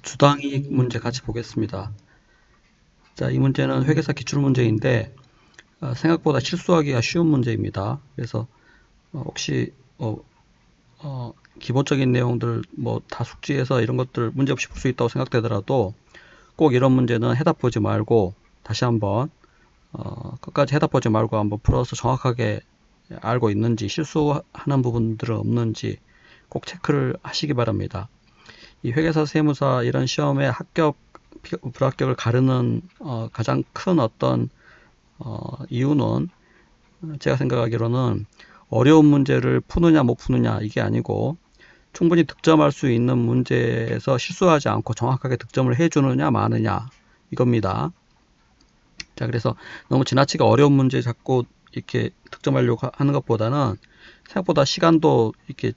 주당이익 문제 같이 보겠습니다. 자, 이 문제는 회계사 기출문제인데 생각보다 실수하기가 쉬운 문제입니다. 그래서 혹시 기본적인 내용들 뭐 다 숙지해서 이런 것들 문제없이 풀 수 있다고 생각되더라도 꼭 이런 문제는 해답 보지 말고 다시 한번 끝까지 해답 보지 말고 한번 풀어서 정확하게 알고 있는지, 실수하는 부분들은 없는지 꼭 체크를 하시기 바랍니다. 이 회계사 세무사 이런 시험의 합격 불합격을 가르는 가장 큰 어떤 이유는 제가 생각하기로는 어려운 문제를 푸느냐 못 푸느냐 이게 아니고 충분히 득점할 수 있는 문제에서 실수하지 않고 정확하게 득점을 해주느냐 마느냐 이겁니다. 자, 그래서 너무 지나치게 어려운 문제 자꾸 이렇게 득점하려고 하는 것보다는 생각보다 시간도 이렇게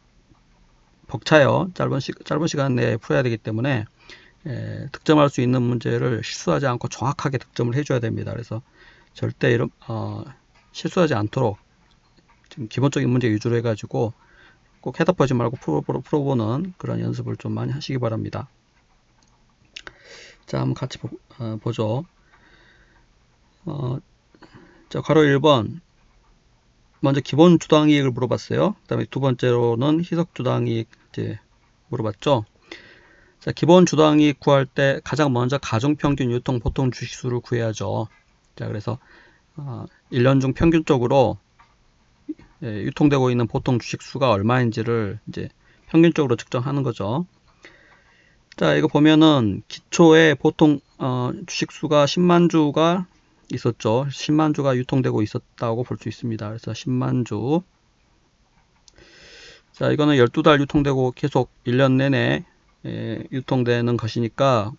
벅차요. 짧은 시간 내에 풀어야 되기 때문에 득점할 수 있는 문제를 실수하지 않고 정확하게 득점을 해줘야 됩니다. 그래서 절대 실수하지 않도록 지금 기본적인 문제 위주로 해가지고 꼭 해답하지 말고 풀어보는 그런 연습을 좀 많이 하시기 바랍니다. 자, 한번 같이 보죠. 자, 괄호 1번. 먼저 기본 주당이익을 물어봤어요. 그 다음에 두 번째로는 희석 주당이익 이제 물어봤죠. 자, 기본 주당이익 구할 때 가장 먼저 가중평균 유통 보통 주식수를 구해야죠. 자, 그래서 1년 중 평균적으로 유통되고 있는 보통 주식수가 얼마인지를 이제 평균적으로 측정하는 거죠. 자, 이거 보면은 기초에 보통 주식수가 10만 주가 있었죠. 10만 주가 유통되고 있었다고 볼 수 있습니다. 그래서 10만 주. 자, 이거는 12달 유통되고 계속 1년 내내 유통되는 것이니까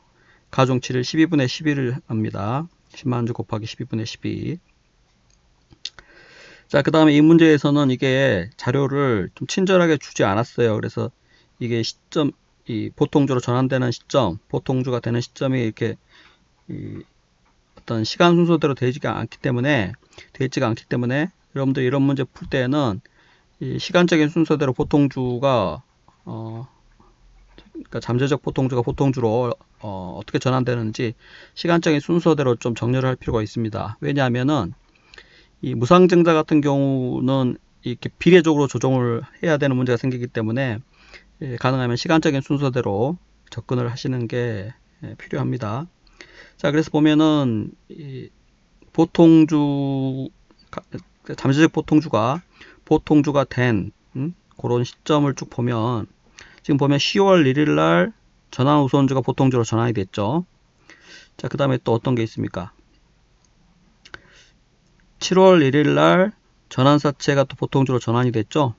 가중치를 12분의 11을 합니다. 10만 주 곱하기 12분의 12. 자, 그 다음에 이 문제에서는 이게 자료를 좀 친절하게 주지 않았어요. 그래서 이게 시점, 이 보통주로 전환되는 시점, 보통주가 되는 시점이 이렇게 어떤 시간 순서대로 되지가 않기 때문에 여러분들 이런 문제 풀 때는 이 시간적인 순서대로 보통주가 그러니까 잠재적 보통주가 보통주로 어떻게 전환되는지 시간적인 순서대로 좀 정렬을 할 필요가 있습니다. 왜냐하면은 이 무상증자 같은 경우는 이렇게 비례적으로 조정을 해야 되는 문제가 생기기 때문에 가능하면 시간적인 순서대로 접근을 하시는 게 필요합니다. 자, 그래서 보면은 보통주, 잠재적 보통주가 된 그런 시점을 쭉 보면 지금 보면 10월 1일 날 전환 우선주가 보통주로 전환이 됐죠. 자, 그 다음에 또 어떤 게 있습니까? 7월 1일 날 전환사채가 또 보통주로 전환이 됐죠.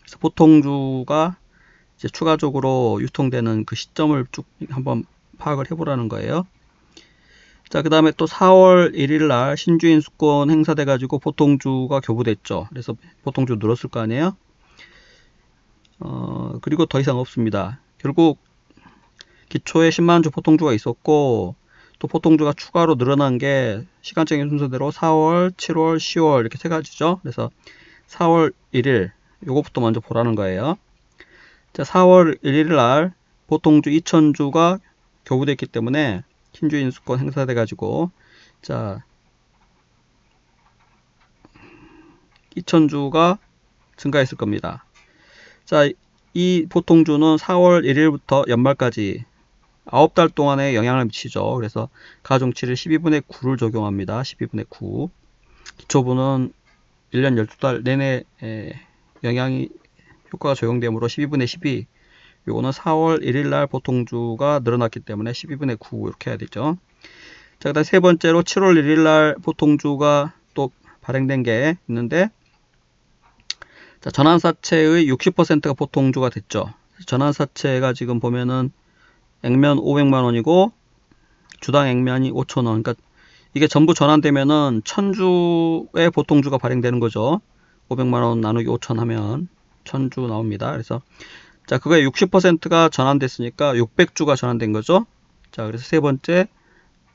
그래서 보통주가 이제 추가적으로 유통되는 그 시점을 쭉 한번 파악을 해보라는 거예요. 자, 그 다음에 또 4월 1일 날 신주인 수권 행사돼 가지고 보통주가 교부됐죠. 그래서 보통주 늘었을 거 아니에요. 그리고 더 이상 없습니다. 결국 기초에 10만주 보통주가 있었고 또 보통주가 추가로 늘어난 게 시간적인 순서대로 4월, 7월, 10월 이렇게 세 가지죠. 그래서 4월 1일 요것부터 먼저 보라는 거예요. 자, 4월 1일 날 보통주 2000주가 교부됐기 때문에 신주인 수권 행사돼 가지고 자 2000주가 증가했을 겁니다. 자, 이 보통주는 4월 1일부터 연말까지 9달 동안에 영향을 미치죠. 그래서 가중치를 12분의 9를 적용합니다. 12분의 9. 기초부는 1년 12달 내내 효과가 적용되므로 12분의 12. 요거는 4월 1일 날 보통주가 늘어났기 때문에 12분의 9 이렇게 해야 되죠. 자, 그다음 세 번째로 7월 1일 날 보통주가 또 발행된 게 있는데 자, 전환사채의 60%가 보통주가 됐죠. 전환사채가 지금 보면은 액면 500만원이고 주당 액면이 5,000원. 그러니까 이게 전부 전환되면은 1000주의 보통주가 발행되는 거죠. 500만원 나누기 5,000 하면 1000주 나옵니다. 그래서 자, 그거의 60%가 전환됐으니까 600주가 전환된 거죠. 자, 그래서 세 번째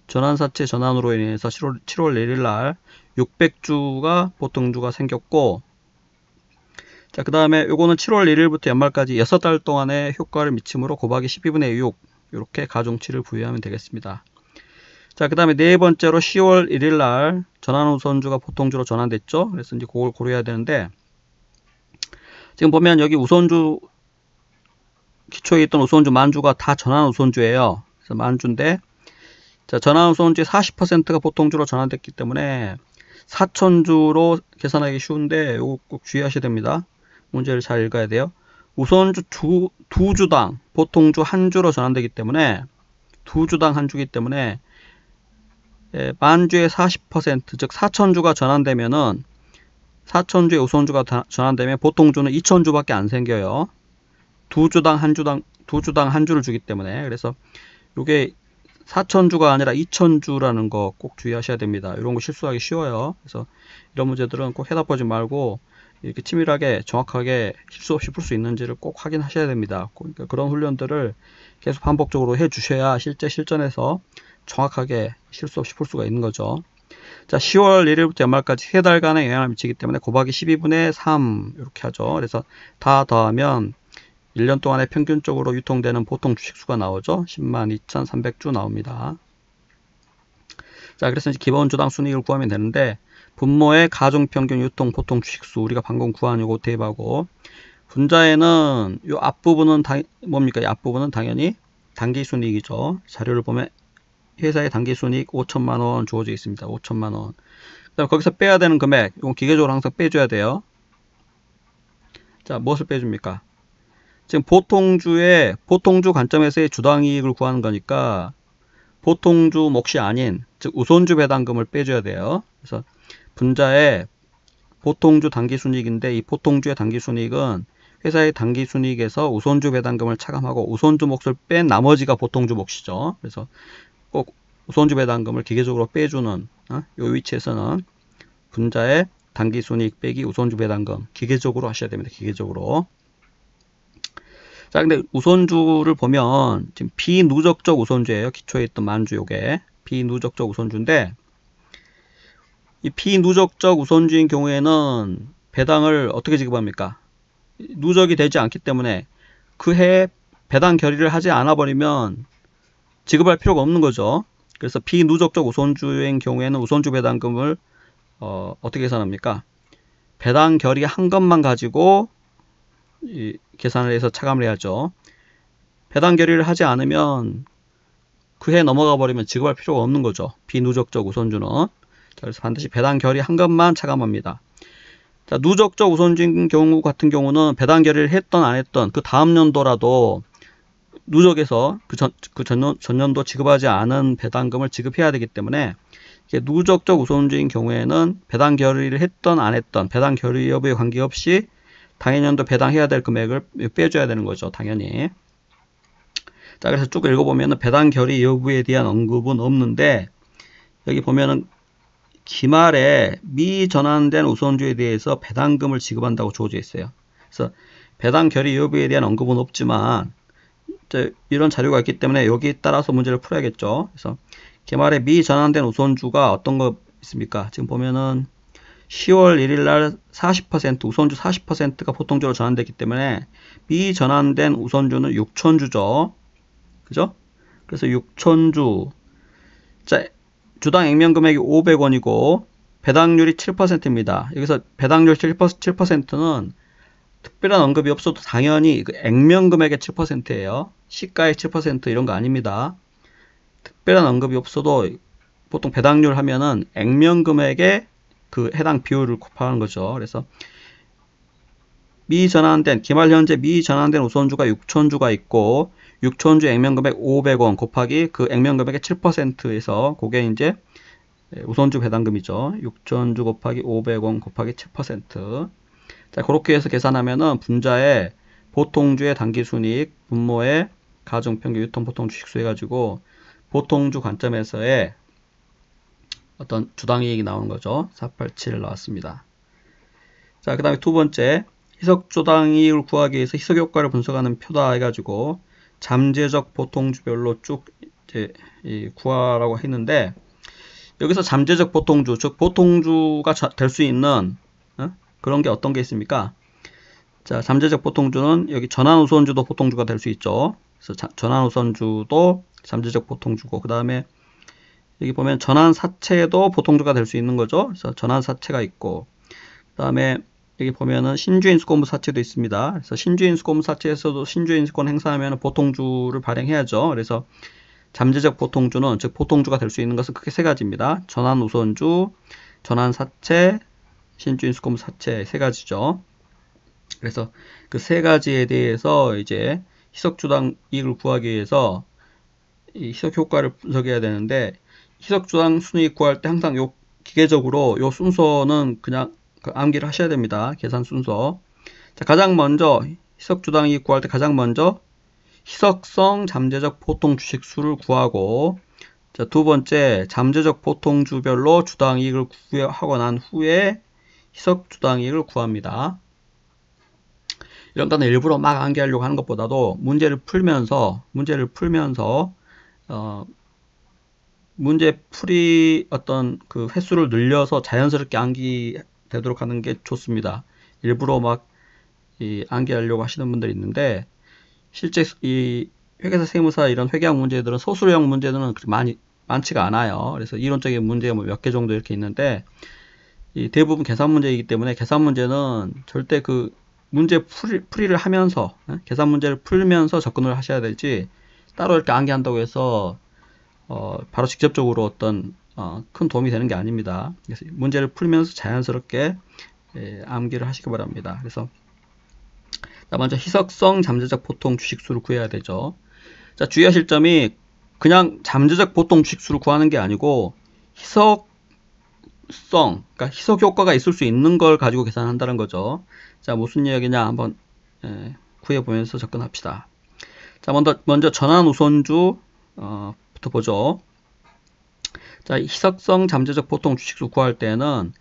전환사채 전환으로 인해서 7월 1일 날 600주가 보통주가 생겼고 자, 그 다음에 요거는 7월 1일부터 연말까지 6달 동안의 효과를 미침으로 곱하기 12분의 6 이렇게 가중치를 부여하면 되겠습니다. 자, 그 다음에 네 번째로 10월 1일 날 전환우선주가 보통주로 전환됐죠. 그래서 이제 그걸 고려해야 되는데, 지금 보면 여기 우선주, 기초에 있던 우선주 만주가 다 전환우선주예요. 그래서 만주인데, 자, 전환우선주의 40%가 보통주로 전환됐기 때문에 4천주로 계산하기 쉬운데, 이거 꼭 주의하셔야 됩니다. 문제를 잘 읽어야 돼요. 우선주 두 주당 보통주 한 주로 전환되기 때문에, 두 주당 한 주기 때문에, 만주의 40%, 즉 4천주가 전환되면은 4천주의 우선주가 전환되면 보통주는 2천주밖에 안 생겨요. 두 주당 한 주를 주기 때문에. 그래서 이게 4천주가 아니라 2천주라는 거 꼭 주의하셔야 됩니다. 이런 거 실수하기 쉬워요. 그래서 이런 문제들은 꼭 해답 보지 말고 이렇게 치밀하게 정확하게 실수 없이 풀 수 있는지를 꼭 확인하셔야 됩니다. 그러니까 그런 훈련들을 계속 반복적으로 해 주셔야 실제 실전에서 정확하게 실수 없이 풀 수가 있는 거죠. 자, 10월 1일부터 연말까지 3달간의 영향을 미치기 때문에 곱하기 12분의 3 이렇게 하죠. 그래서 다 더하면 1년 동안에 평균적으로 유통되는 보통 주식수가 나오죠. 102,300주 나옵니다. 자, 그래서 이제 기본 주당 순이익을 구하면 되는데, 분모의 가중평균 유통 보통 주식수 우리가 방금 구한 요거 대입하고, 분자에는 요 앞부분은 뭡니까? 이 앞부분은 당연히 당기순이익이죠. 자료를 보면 회사의 당기순이익 5천만원 주어져 있습니다. 5천만원. 그 다음에 거기서 빼야 되는 금액, 이건 기계적으로 항상 빼줘야 돼요. 자, 무엇을 빼줍니까? 지금 보통주 관점에서의 주당이익을 구하는 거니까 보통주 몫이 아닌, 즉 우선주 배당금을 빼줘야 돼요. 그래서 분자에 보통주 당기순이익인데, 이 보통주의 당기순이익은 회사의 당기순이익에서 우선주 배당금을 차감하고 우선주 몫을 뺀 나머지가 보통주 몫이죠. 그래서 꼭 우선주 배당금을 기계적으로 빼주는 이 위치에서는 분자의 당기순이익 빼기 우선주 배당금 기계적으로 하셔야 됩니다. 기계적으로. 자, 근데 우선주를 보면 지금 비누적적 우선주예요. 기초에 있던 만주 요게 비누적적 우선주인데, 이 비누적적 우선주인 경우에는 배당을 어떻게 지급합니까? 누적이 되지 않기 때문에 그 해에 배당 결의를 하지 않아 버리면 지급할 필요가 없는 거죠. 그래서 비누적적 우선주인 경우에는 우선주 배당금을 어떻게 계산합니까? 배당 결의 한 것만 가지고 계산을 해서 차감을 해야죠. 배당 결의를 하지 않으면 그 해 넘어가 버리면 지급할 필요가 없는 거죠. 비누적적 우선주는. 자, 그래서 반드시 배당 결의 한 것만 차감합니다. 자, 누적적 우선주인 경우 같은 경우는 배당 결의를 했던 안 했던 그 다음 연도라도 누적에서 그 전년도 지급하지 않은 배당금을 지급해야 되기 때문에, 누적적 우선주인 경우에는 배당 결의를 했던 안 했던 배당 결의 여부에 관계없이 당해년도 배당해야 될 금액을 빼줘야 되는 거죠. 당연히. 자, 그래서 쭉 읽어보면 배당 결의 여부에 대한 언급은 없는데, 여기 보면은 기말에 미전환된 우선주에 대해서 배당금을 지급한다고 주어져 있어요. 그래서 배당 결의 여부에 대한 언급은 없지만 이런 자료가 있기 때문에 여기에 따라서 문제를 풀어야겠죠. 그래서 기말에 미전환된 우선주가 어떤 거 있습니까? 지금 보면은 10월 1일 날 40%, 우선주 40%가 보통주로 전환됐기 때문에 미전환된 우선주는 6천주죠. 그죠? 그래서 6천주. 자, 주당 액면 금액이 500원이고 배당률이 7%입니다. 여기서 배당률 7%는 특별한 언급이 없어도 당연히 그 액면 금액의 7%예요. 시가의 7% 이런 거 아닙니다. 특별한 언급이 없어도 보통 배당률 하면은 액면 금액의 그 해당 비율을 곱하는 거죠. 그래서 기말 현재 미전환된 우선주가 6천주가 있고 6천주 액면 금액 500원 곱하기 그 액면 금액의 7%에서 그게 이제 우선주 배당금이죠. 6천주 곱하기 500원 곱하기 7%. 자, 그렇게 해서 계산하면은 분자의 보통주의 당기순이익, 분모의 가중평균 유통보통주 식수 해가지고 보통주 관점에서의 어떤 주당이익이 나오는 거죠. 487 나왔습니다. 자, 그 다음에 두 번째, 희석주당이익을 구하기 위해서 희석효과를 분석하는 표다 해가지고 잠재적 보통주별로 쭉 이제 구하라고 했는데, 여기서 잠재적 보통주, 즉 보통주가 될 수 있는 그런 게 어떤 게 있습니까? 자, 잠재적 보통주는 여기 전환우선주도 보통주가 될 수 있죠. 그래서 전환우선주도 잠재적 보통주고, 그 다음에 여기 보면 전환사채도 보통주가 될 수 있는 거죠. 그래서 전환사채가 있고, 그 다음에 여기 보면은 신주인수권부사채도 있습니다. 그래서 신주인수권부사채에서도 신주인수권 행사하면 보통주를 발행해야죠. 그래서 잠재적 보통주는, 즉 보통주가 될 수 있는 것은 크게 세 가지입니다. 전환우선주, 전환사채, 신주인수권부사채 세 가지죠. 그래서 그 세 가지에 대해서 이제 희석주당 이익을 구하기 위해서 이 희석 효과를 분석해야 되는데, 희석주당 순이익 구할 때 항상 요 기계적으로 요 순서는 그냥 암기를 하셔야 됩니다. 계산 순서. 자, 가장 먼저 희석주당 이익 구할 때 가장 먼저 희석성 잠재적 보통 주식수를 구하고, 자, 두 번째 잠재적 보통주별로 주당 이익을 구하고 난 후에 희석주당 이익을 구합니다. 이런 거는 일부러 막 암기하려고 하는 것보다도 문제 풀이 어떤 그 횟수를 늘려서 자연스럽게 암기되도록 하는 게 좋습니다. 일부러 막 암기하려고 하시는 분들이 있는데, 실제 이 회계사 세무사 이런 회계학 문제들은 소수령 문제들은 그렇게 많지가 않아요. 그래서 이론적인 문제 뭐 몇 개 정도 이렇게 있는데, 이 대부분 계산 문제이기 때문에 계산 문제는 절대 그 문제 풀이를 하면서, 계산 문제를 풀면서 접근을 하셔야 되지, 따로 이렇게 암기한다고 해서 바로 직접적으로 어떤 큰 도움이 되는 게 아닙니다. 그래서 문제를 풀면서 자연스럽게 암기를 하시기 바랍니다. 그래서 먼저 희석성 잠재적 보통 주식수를 구해야 되죠. 자, 주의하실 점이 그냥 잠재적 보통 주식수를 구하는 게 아니고 희석성, 그러니까 희석 효과가 있을 수 있는 걸 가지고 계산한다는 거죠. 자, 무슨 이야기냐 한번 구해보면서 접근합시다. 자, 먼저 전환우선주 부터 보죠. 자, 희석성 잠재적 보통 주식수 구할 때는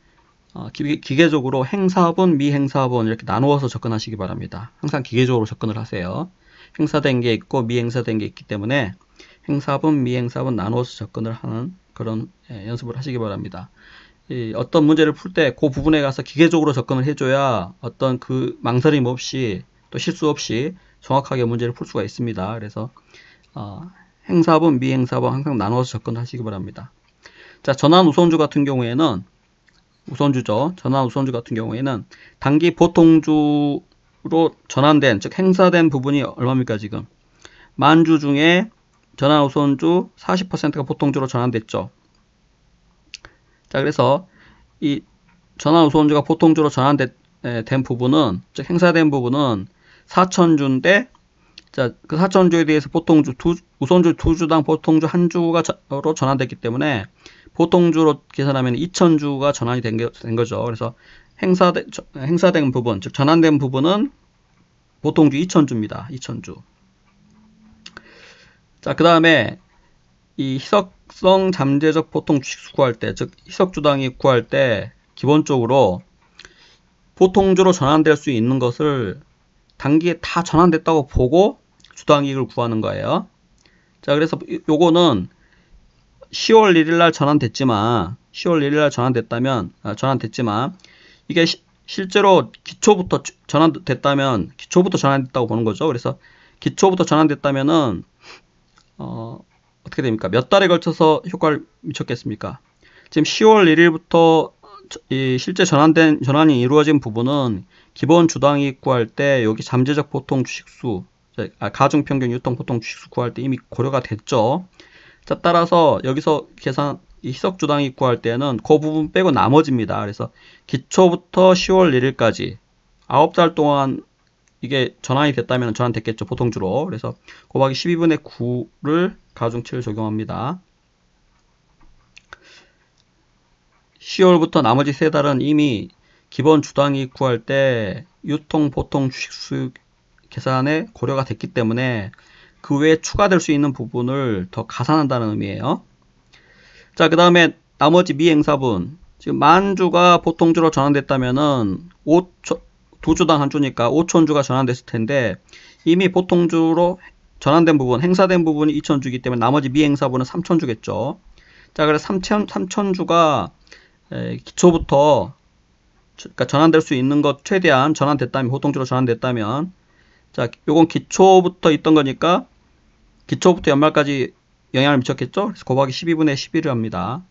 기계적으로 행사분, 미행사분 이렇게 나누어서 접근하시기 바랍니다. 항상 기계적으로 접근을 하세요. 행사된 게 있고 미행사된 게 있기 때문에 행사분, 미행사분 나누어서 접근을 하는 그런 연습을 하시기 바랍니다. 어떤 문제를 풀 때 그 부분에 가서 기계적으로 접근을 해줘야 어떤 그 망설임 없이 또 실수 없이 정확하게 문제를 풀 수가 있습니다. 그래서 행사분, 미행사분 항상 나눠서 접근하시기 바랍니다. 자, 전환우선주 같은 경우에는 우선주죠. 전환우선주 같은 경우에는 단기 보통주로 전환된, 즉 행사된 부분이 얼마입니까? 지금 만주 중에 전환우선주 40%가 보통주로 전환됐죠. 자, 그래서 이 전환우선주가 보통주로 전환된 부분은, 즉 행사된 부분은 4,000주인데, 자, 그 4,000주에 대해서 우선주 2주당 보통주 1주로 전환됐기 때문에 보통주로 계산하면 2,000주가 전환이 된 거죠. 그래서 행사된 부분, 즉 전환된 부분은 보통주 2,000주입니다. 2,000주. 자, 그 다음에 이 희석성 잠재적 보통 주식수 구할 때, 즉 희석주당이 구할 때 기본적으로 보통주로 전환될 수 있는 것을 단기에 다 전환됐다고 보고 주당이익을 구하는 거예요. 자, 그래서 요거는 10월 1일날 전환됐지만 이게 실제로 기초부터 전환됐다고 보는 거죠. 그래서 기초부터 전환됐다면은 어떻게 됩니까? 몇 달에 걸쳐서 효과를 미쳤겠습니까? 지금 10월 1일부터 실제 전환이 이루어진 부분은 기본 주당이익 구할 때 여기 잠재적 보통 주식수, 가중평균 유통 보통 주식수 구할 때 이미 고려가 됐죠. 자, 따라서 여기서 희석주당이익 구할 때는 그 부분 빼고 나머지입니다. 그래서 기초부터 10월 1일까지 9달 동안 이게 전환이 됐다면 전환됐겠죠. 보통주로. 그래서 곱하기 12분의 9를 가중 7을 적용합니다. 10월부터 나머지 3달은 이미 기본 주당이익 구할 때 유통 보통 주식수 계산에 고려가 됐기 때문에 그 외에 추가될 수 있는 부분을 더 가산한다는 의미예요. 자, 그 다음에 나머지 미행사분, 지금 만주가 보통주로 전환됐다면은 2주당 1주니까 5,000주가 전환됐을 텐데 이미 보통주로 전환된 부분, 행사된 부분이 2,000주이기 때문에 나머지 미행사분은 3,000주겠죠. 자, 그래서 3,000주가 기초부터 그러니까 전환될 수 있는 것 최대한 전환됐다면, 보통주로 전환됐다면, 자, 요건 기초부터 있던 거니까 기초부터 연말까지 영향을 미쳤겠죠? 그래서 곱하기 12분의 11을 합니다.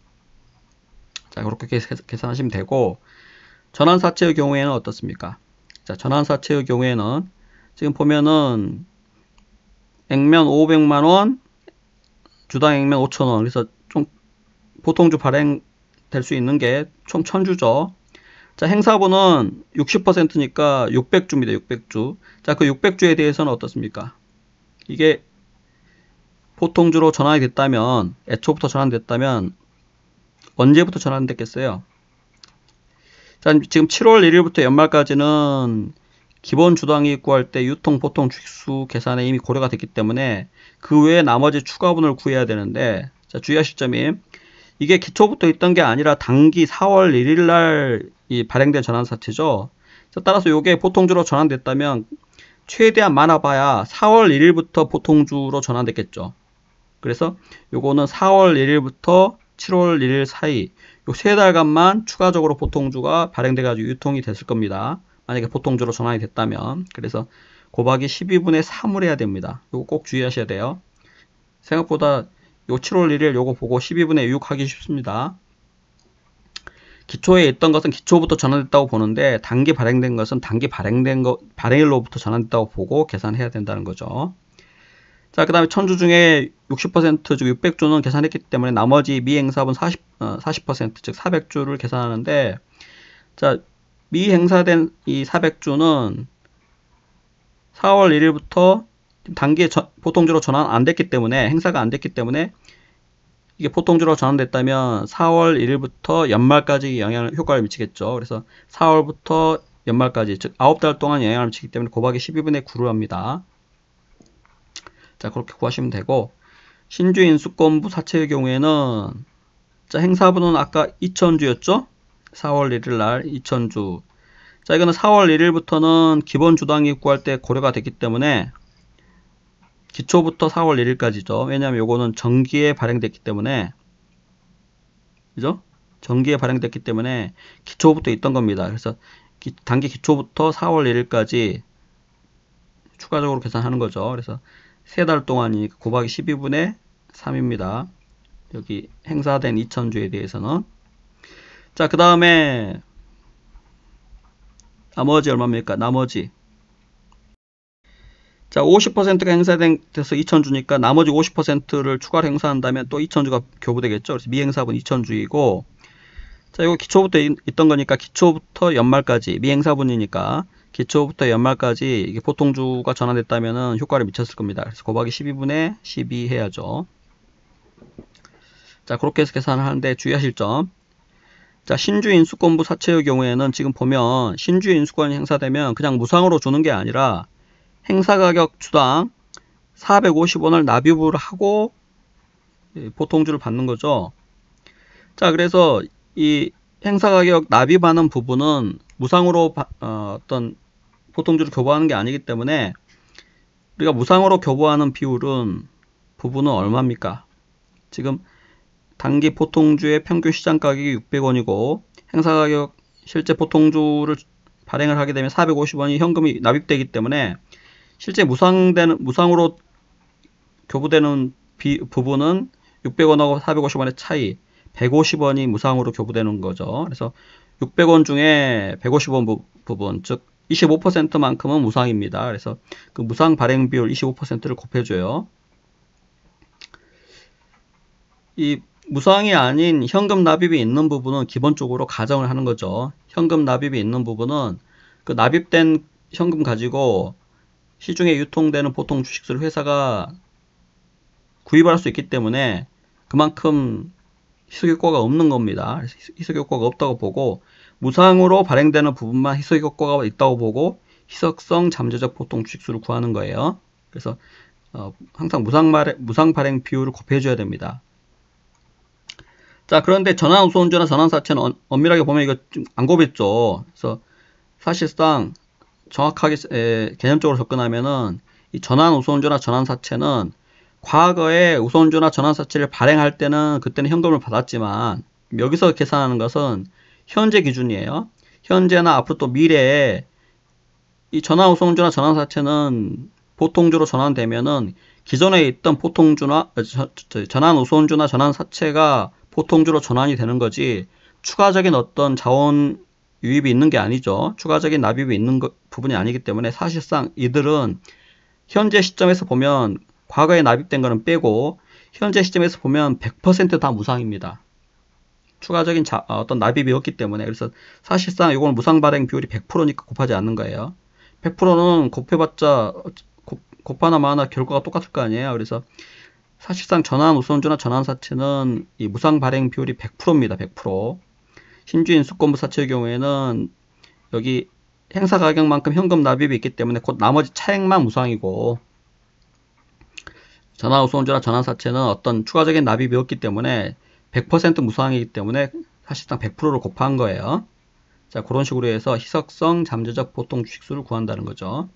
자, 그렇게 계산하시면 되고, 전환사채의 경우에는 어떻습니까? 자, 전환사채의 경우에는 지금 보면은 액면 500만원, 주당 액면 5,000원. 그래서 좀 보통주 발행될 수 있는 게 총 1000주죠. 자, 행사분은 60%니까 600주입니다. 600주. 자, 그 600주에 대해서는 어떻습니까? 이게 보통주로 전환이 됐다면, 애초부터 전환됐다면 언제부터 전환됐겠어요? 자, 지금 7월 1일부터 연말까지는 기본 주당이익 구할 때 유통 보통 주식수 계산에 이미 고려가 됐기 때문에 그 외에 나머지 추가분을 구해야 되는데, 자, 주의하실 점이 이게 기초부터 있던 게 아니라 단기 4월 1일 날 이 발행된 전환사채죠. 자, 따라서 이게 보통주로 전환됐다면 최대한 많아봐야 4월 1일부터 보통주로 전환됐겠죠. 그래서 요거는 4월 1일부터 7월 1일 사이 요 3달간만 추가적으로 보통주가 발행돼 가지고 유통이 됐을 겁니다. 만약에 보통주로 전환이 됐다면. 그래서 곱하기 12분의 3을 해야 됩니다. 요거 꼭 주의하셔야 돼요. 생각보다 요 7월 1일 요거 보고 12분의 6 하기 쉽습니다. 기초에 있던 것은 기초부터 전환됐다고 보는데 단기 발행된 것은 단기 발행일로부터 전환됐다고 보고 계산해야 된다는 거죠. 자, 그 다음에 1000주 중에 60%, 즉 600주는 계산했기 때문에 나머지 미행사분 40%, 즉 400주를 계산하는데, 자, 미행사된 이 400주는 4월 1일부터 단기에 보통주로 전환 안 됐기 때문에, 행사가 안 됐기 때문에 이게 보통주로 전환됐다면 4월 1일부터 연말까지 효과를 미치겠죠. 그래서 4월부터 연말까지, 즉 9달 동안 영향을 미치기 때문에 곱하기 12분의 9를 합니다. 자, 그렇게 구하시면 되고, 신주 인수권부 사채의 경우에는, 자, 행사분은 아까 2000주였죠? 4월 1일 날 2000주. 자, 이거는 4월 1일부터는 기본 주당이익 구할 때 고려가 됐기 때문에 기초부터 4월 1일까지죠. 왜냐하면 요거는 정기에 발행됐기 때문에, 그죠? 정기에 발행됐기 때문에 기초부터 있던 겁니다. 그래서 단기 기초부터 4월 1일까지 추가적으로 계산하는 거죠. 그래서 3달 동안이니까 곱하기 12분의 3입니다. 여기 행사된 2000주에 대해서는. 자, 그 다음에 나머지 얼마입니까? 나머지. 자, 50%가 행사돼서 2000주니까 나머지 50%를 추가로 행사한다면 또 2000주가 교부되겠죠. 그래서 미행사분 2000주이고, 자, 이거 기초부터 있던 거니까 기초부터 연말까지, 미행사분이니까 기초부터 연말까지 이게 보통주가 전환됐다면 효과를 미쳤을 겁니다. 그래서 곱하기 12분의 12 해야죠. 자, 그렇게 해서 계산을 하는데 주의하실 점. 자, 신주 인수권부 사채의 경우에는 지금 보면 신주 인수권이 행사되면 그냥 무상으로 주는 게 아니라 행사가격 주당 450원을 납입을 하고 보통주를 받는 거죠. 자, 그래서 이 행사가격 납입하는 부분은 무상으로 어떤 보통주를 교부하는 게 아니기 때문에 우리가 무상으로 교부하는 부분은 얼마입니까? 지금 단기 보통주의 평균 시장 가격이 600원이고 행사가격 실제 보통주를 발행을 하게 되면 450원이 현금이 납입되기 때문에 실제 무상으로 교부되는 부분은 600원하고 450원의 차이 150원이 무상으로 교부되는 거죠. 그래서 600원 중에 150원 부분, 즉 25%만큼은 무상입니다. 그래서 그 무상 발행 비율 25%를 곱해줘요. 이 무상이 아닌 현금 납입이 있는 부분은 기본적으로 가정을 하는 거죠. 현금 납입이 있는 부분은 그 납입된 현금 가지고 시중에 유통되는 보통 주식수를 회사가 구입할 수 있기 때문에 그만큼 희석효과가 없는 겁니다. 희석효과가 없다고 보고 무상으로 발행되는 부분만 희석효과가 있다고 보고 희석성 잠재적 보통 주식수를 구하는 거예요. 그래서 항상 무상 발행 비율을 곱해줘야 됩니다. 자, 그런데 전환우선주나 전환사채는 엄밀하게 보면 이거 좀 안 곱했죠. 그래서 사실상 정확하게 개념적으로 접근하면은 이 전환우선주나 전환사채는 과거에 우선주나 전환사채를 발행할 때는 그때는 현금을 받았지만 여기서 계산하는 것은 현재 기준이에요. 현재나 앞으로 또 미래에 이 전환우선주나 전환사채는 보통주로 전환되면은 기존에 있던 전환우선주나 전환사채가 보통주로 전환이 되는 거지 추가적인 어떤 자원 유입이 있는 게 아니죠. 추가적인 납입이 있는 부분이 아니기 때문에 사실상 이들은 현재 시점에서 보면 과거에 납입된 거는 빼고 현재 시점에서 보면 100% 다 무상입니다. 추가적인 어떤 납입이 없기 때문에. 그래서 사실상 이건 무상 발행 비율이 100%니까 곱하지 않는 거예요. 100%는 곱해봤자 곱하나 마나 결과가 똑같을 거 아니에요. 그래서 사실상 전환우선주나 전환사채는 이 무상 발행 비율이 100%입니다. 100%. 신주인 수권부 사채의 경우에는 여기 행사 가격만큼 현금 납입이 있기 때문에 곧 나머지 차액만 무상이고, 전환우선주나 전환사채는 어떤 추가적인 납입이 없기 때문에 100% 무상이기 때문에 사실상 100%를 곱한 거예요. 자, 그런 식으로 해서 희석성 잠재적 보통 주식수를 구한다는 거죠.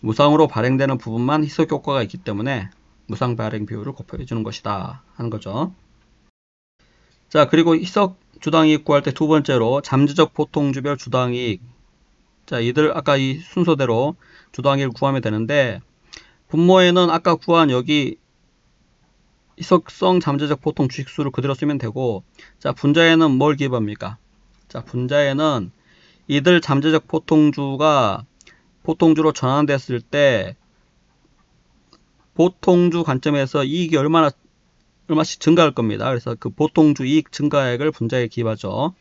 무상으로 발행되는 부분만 희석 효과가 있기 때문에 무상 발행 비율을 곱해주는 것이다 하는 거죠. 자, 그리고 희석 주당이익 구할 때 두 번째로 잠재적 보통주별 주당이익. 자, 이들 아까 이 순서대로 주당이익을 구하면 되는데, 분모에는 아까 구한 여기 희석성 잠재적 보통 주식수를 그대로 쓰면 되고, 자, 분자에는 뭘 기입합니까? 자, 분자에는 이들 잠재적 보통주가 보통주로 전환됐을 때 보통주 관점에서 이익이 얼마씩 증가할 겁니다. 그래서 그 보통주 이익 증가액을 분자에 기입하죠.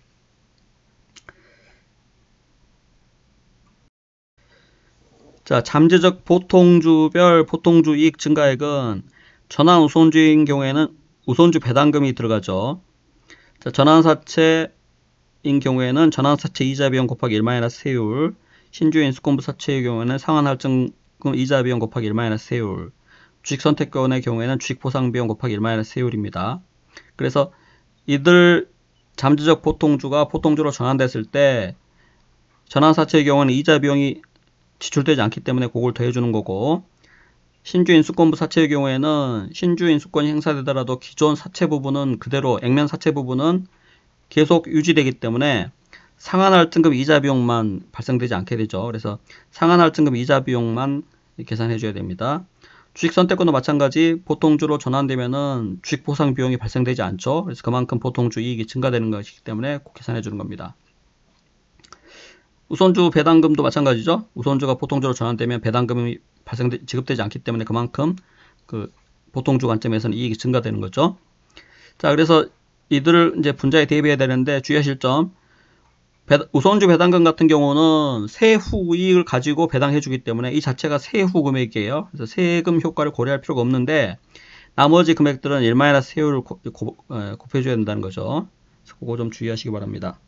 자, 잠재적 보통주별 보통주 이익 증가액은 전환우선주인 경우에는 우선주 배당금이 들어가죠. 자, 전환사채인 경우에는 전환사채 이자 비용 곱하기 1 세율, 신주인 수권부 사채의 경우에는 상환할증금 이자 비용 곱하기 1 세율, 주식선택권의 경우에는 주식보상비용 곱하기 1 세율입니다. 그래서 이들 잠재적 보통주가 보통주로 전환됐을 때 전환사채의 경우는 이자 비용이 지출되지 않기 때문에 그걸 더해주는 거고, 신주인 수권부 사채의 경우에는 신주인 수권이 행사되더라도 기존 사채 부분은 그대로, 액면 사채 부분은 계속 유지되기 때문에 상환할증금 이자 비용만 발생되지 않게 되죠. 그래서 상환할증금 이자 비용만 계산해 줘야 됩니다. 주식선택권도 마찬가지, 보통주로 전환되면은 주식보상 비용이 발생되지 않죠. 그래서 그만큼 보통주 이익이 증가되는 것이기 때문에 꼭 계산해 주는 겁니다. 우선주 배당금도 마찬가지죠. 우선주가 보통주로 전환되면 배당금이 지급되지 않기 때문에 그만큼 그 보통주 관점에서는 이익이 증가되는 거죠. 자, 그래서 이들을 이제 분자에 대입해야 되는데 주의하실 점, 우선주 배당금 같은 경우는 세후 이익을 가지고 배당해 주기 때문에 이 자체가 세후 금액이에요. 그래서 세금 효과를 고려할 필요가 없는데 나머지 금액들은 1- 세율을 곱해줘야 된다는 거죠. 그래서 그거 좀 주의하시기 바랍니다.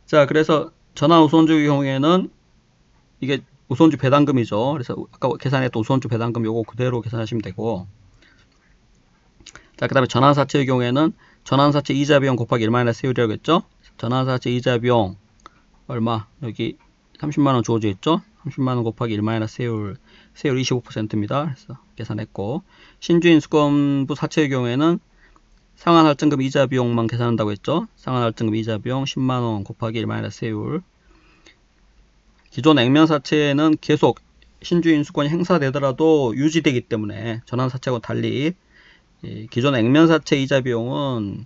자, 그래서 전환 우선주의 경우에는 이게 우선주 배당금이죠. 그래서 아까 계산했던 우선주 배당금 요거 그대로 계산하시면 되고, 자, 그 다음에 전환사채의 경우에는 전환사채 이자 비용 곱하기 1 세율이라고 했죠. 전환사채 이자 비용 얼마? 여기 30만원 주어져 있죠. 30만원 곱하기 1 세율 25%입니다. 그래서 계산했고, 신주인 수권부 사채의 경우에는 상환할증금 이자 비용만 계산한다고 했죠. 상환할증금 이자 비용 10만원 곱하기 1 세율. 기존 액면사채는 계속 신주인 수권이 행사되더라도 유지되기 때문에 전환사채하고 달리 기존 액면사채 이자 비용은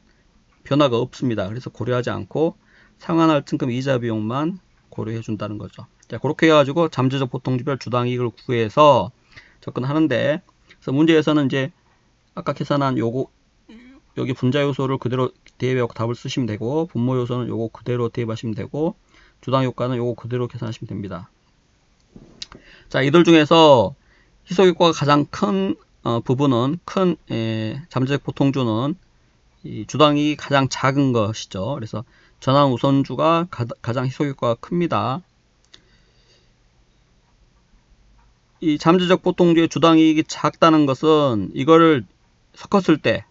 변화가 없습니다. 그래서 고려하지 않고 상환할증금 이자 비용만 고려해 준다는 거죠. 자, 그렇게 해가지고 잠재적 보통주별 주당이익을 구해서 접근하는데, 그래서 문제에서는 이제 아까 계산한 요거 여기 분자 요소를 그대로 대입하고 답을 쓰시면 되고, 분모 요소는 요거 그대로 대입하시면 되고, 주당 효과는 요거 그대로 계산하시면 됩니다. 자, 이들 중에서 희석 효과가 가장 큰 부분은 잠재적 보통주는 이 주당이 가장 작은 것이죠. 그래서 전환 우선주가 가장 희석 효과가 큽니다. 이 잠재적 보통주의 주당이익이 작다는 것은 이거를 섞었을 때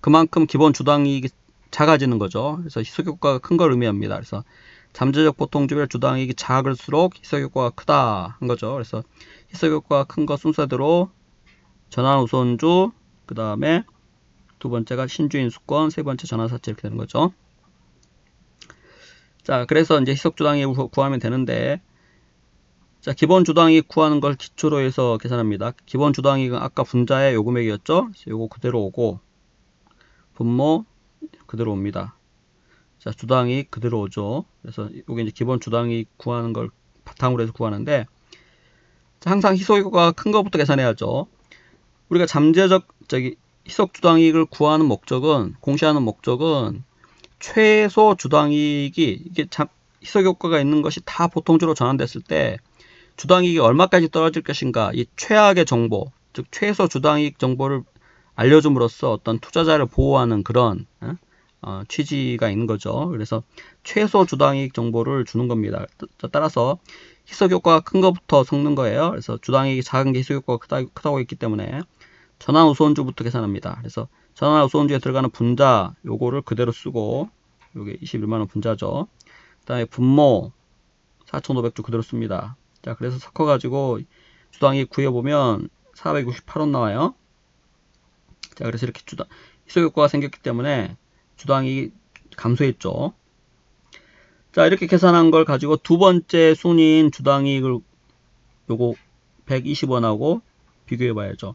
그만큼 기본 주당이익이 작아지는 거죠. 그래서 희석 효과가 큰 걸 의미합니다. 그래서 잠재적 보통주별 주당이익이 작을수록 희석 효과가 크다 한 거죠. 그래서 희석 효과가 큰 거 순서대로 전환 우선주, 그 다음에 두 번째가 신주인수권, 세 번째 전환사채 이렇게 되는 거죠. 자, 그래서 이제 희석주당이익을 구하면 되는데, 자, 기본주당이익 구하는 걸 기초로 해서 계산합니다. 기본주당이익은 아까 분자의 요금액이었죠? 요거 그대로 오고, 분모 그대로 옵니다. 자, 주당이익 그대로 오죠. 그래서 요게 이제 기본주당이익 구하는 걸 바탕으로 해서 구하는데, 자, 항상 희석효과가 큰 것부터 계산해야죠. 우리가 잠재적, 희석주당이익을 구하는 목적은, 공시하는 목적은, 최소 주당이익이, 이게 희석효과가 있는 것이 다 보통주로 전환됐을 때, 주당이익이 얼마까지 떨어질 것인가, 이 최악의 정보, 즉 최소 주당이익 정보를 알려줌으로써 어떤 투자자를 보호하는 그런 취지가 있는 거죠. 그래서 최소 주당이익 정보를 주는 겁니다. 따라서 희석효과가 큰 것부터 섞는 거예요. 그래서 주당이익이 작은 게 희석효과가 크다고 했기 때문에 전환우선주부터 계산합니다. 그래서 전환우선주에 들어가는 분자 요거를 그대로 쓰고, 요게 21만원 분자죠. 그 다음에 분모 4,500주 그대로 씁니다. 자, 그래서 섞어가지고 주당이익 구해보면 468원 나와요. 자, 그래서 이렇게 희석효과가 생겼기 때문에 주당이익이 감소했죠. 자, 이렇게 계산한 걸 가지고 두 번째 순위인 주당이익을 요거 120원하고 비교해 봐야죠.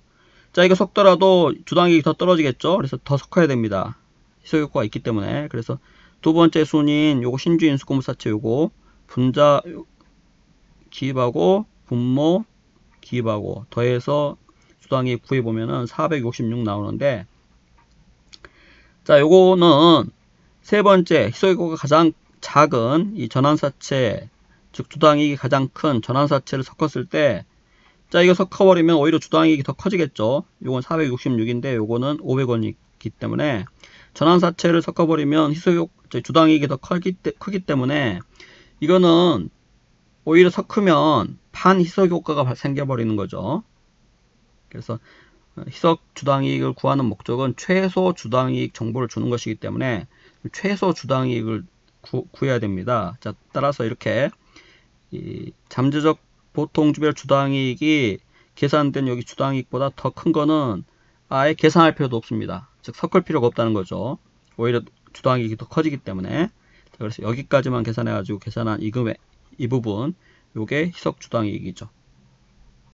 자, 이거 섞더라도 주당이익이 더 떨어지겠죠. 그래서 더 섞어야 됩니다. 희석효과가 있기 때문에. 그래서 두 번째 순위인 요거 신주인수권부사채 요거 분자 기입하고 분모 기입하고 더해서 주당이익 구해보면은 466 나오는데, 자, 요거는 세 번째 희석효과가 가장 작은 이 전환사채, 즉 주당이익이 가장 큰 전환사채를 섞었을 때, 자, 이거 섞어버리면 오히려 주당이익이 더 커지겠죠. 요건 466인데 요거는 500원이기 때문에 전환사채를 섞어버리면 주당이익이 더 크기 때문에 이거는 오히려 섞으면 반희석효과가 생겨버리는 거죠. 그래서 희석 주당이익을 구하는 목적은 최소 주당이익 정보를 주는 것이기 때문에 최소 주당이익을 구해야 됩니다. 자, 따라서 이렇게 이 잠재적 보통주별 주당이익이 계산된 여기 주당이익보다 더 큰 거는 아예 계산할 필요도 없습니다. 즉 섞을 필요가 없다는 거죠. 오히려 주당이익이 더 커지기 때문에. 자, 그래서 여기까지만 계산해 가지고 계산한 이 부분, 요게 희석 주당이익이죠.